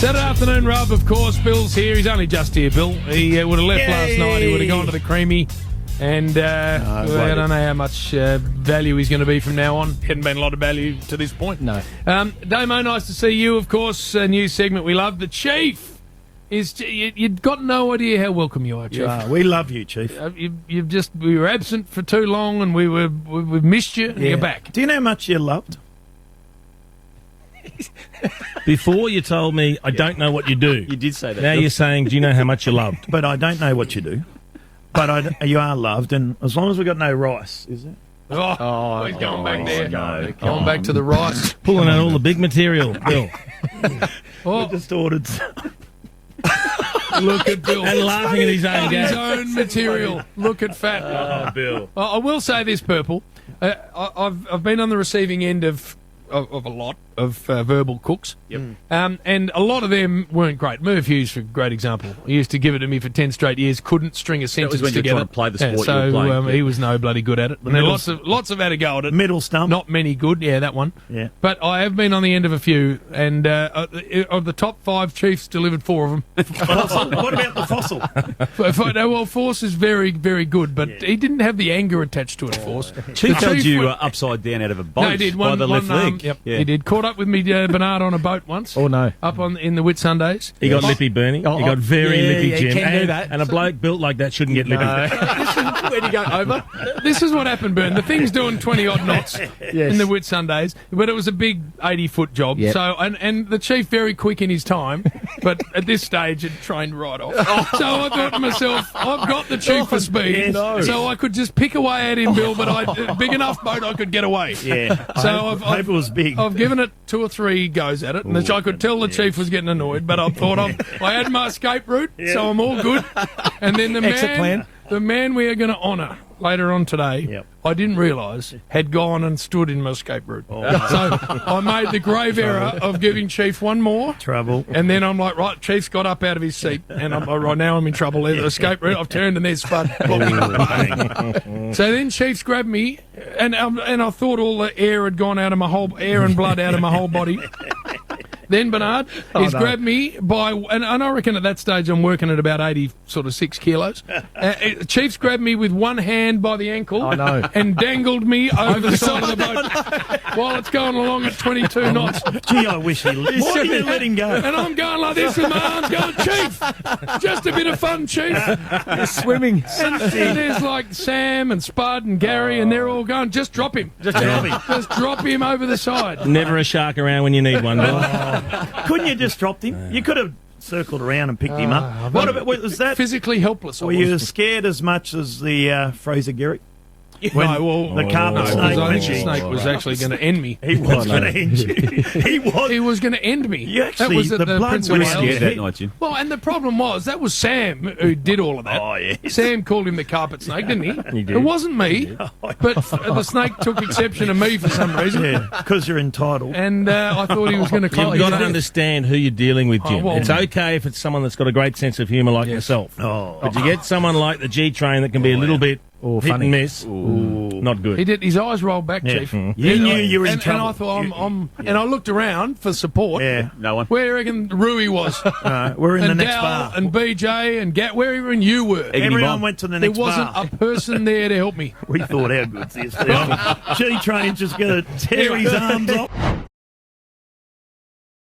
Saturday afternoon rub, of course. Bill's here. He's only just here, Bill. He would have left last night. He would have gone to the creamy. And I don't know how much value he's going to be from now on. Hadn't been a lot of value to this point. No. Damo, nice to see you, of course. A new segment we love. The Chief. You've got no idea how welcome you are, Chief. Yeah, we love you, Chief. We were absent for too long and we've missed you and you're back. Do you know how much you're loved? Before you told me, I don't know what you do. You did say that. Now you're saying, do you know how much you're loved? But I don't know what you do. But you are loved, and as long as we've got no rice, is it? He's going back there. No, going back to the rice. Pulling out all the big material, Bill. I just ordered some. Look at Bill. And laughing at his own game. His own material. Look at Fat. Oh, Bill. I will say this, Purple. I've been on the receiving end of a lot of verbal cooks. Yep. And a lot of them weren't great. Merv Hughes, for a great example. He used to give it to me for 10 straight years, couldn't string a sentence was when together. you were trying to play the sport you so were playing. he was no bloody good at it. And there lots of had a go at it. Middle stump. Not many good. Yeah, that one. Yeah. But I have been on the end of a few, and of the top 5 Chiefs, delivered 4 of them. What about the fossil? Force is very, very good, but he didn't have the anger attached to it, Force. Chief The held Chief you went- upside down out of a boat No, he did. by the left leg. Yep, Yeah. he did. Caught up with me, Bernard, on a boat once. Oh, no. Up in the Whitsundays. He got lippy, Bernie. He got very lippy, Jim. He can do and, that. and a bloke built like that shouldn't get lippy. Where'd he go? Over? This is what happened, Bern. The thing's doing 20-odd knots in the Whitsundays, but it was a big 80-foot job. Yep. So, and the Chief very quick in his time, but at this stage had trained right off. So I thought to myself, I've got the Chief for speed, so I could just pick away at him, Bill, but big enough boat I could get away. Yeah. So I hope it was big. I've given it 2 or 3 goes at it, and I could tell the Chief was getting annoyed, but I thought I had my escape route, so I'm all good. And then the man we are going to honour later on today, I didn't realise had gone and stood in my escape route. So I made the grave error of giving Chief one more. Trouble. And then I'm like, right, Chief's got up out of his seat, and right now I'm in trouble. The escape route, I've turned and there's Spud. So then Chief's grabbed me, and I thought all the air had gone out of my whole air and blood out of my whole body. Then Bernard, he's grabbed me by, and I reckon at that stage I'm working at about 86 kilos. Chief's grabbed me with one hand by the ankle and dangled me over the side of the boat while it's going along at 22 knots. Gee, I wish he listened. Why did you let him go? And I'm going like this with my arms going, Chief, just a bit of fun, Chief. You're swimming. And there's like Sam and Spud and Gary, and they're all going, just drop him. Just drop him. Just drop him over the side. Never a shark around when you need one, Bill. Couldn't you just dropped him? You could have circled around and picked him up. What about, was that? Physically helpless. Were you scared as much as the Fraser Gehrig? The carpet snake. I think the snake was actually going to end me. He was going to end you. He was going to end me. You actually, that was at the blood Prince of went Wales. out. That night, Jim. Well, and the problem was that was Sam who did all of that. Oh, yes. Sam called him the carpet snake, didn't he? He did. It wasn't me, but the snake took exception to me for some reason. Yeah, because you're entitled. And I thought he was going to call. You've got to understand who you're dealing with, Jim. well- It's okay if it's someone that's got a great sense of humour like yourself. But you get someone like the G-Train that can be a little bit hit and miss. Not good. He did. His eyes rolled back, Chief. You knew you were in trouble. And I thought, and I looked around for support. Yeah. No one. Where do you reckon Rui was? We're in the and next Dal bar. and BJ and Gat, where even you were. Everyone went to the There next wasn't bar. a person there to help me. We thought, how good's this? G-Train's just going to tear his arms off.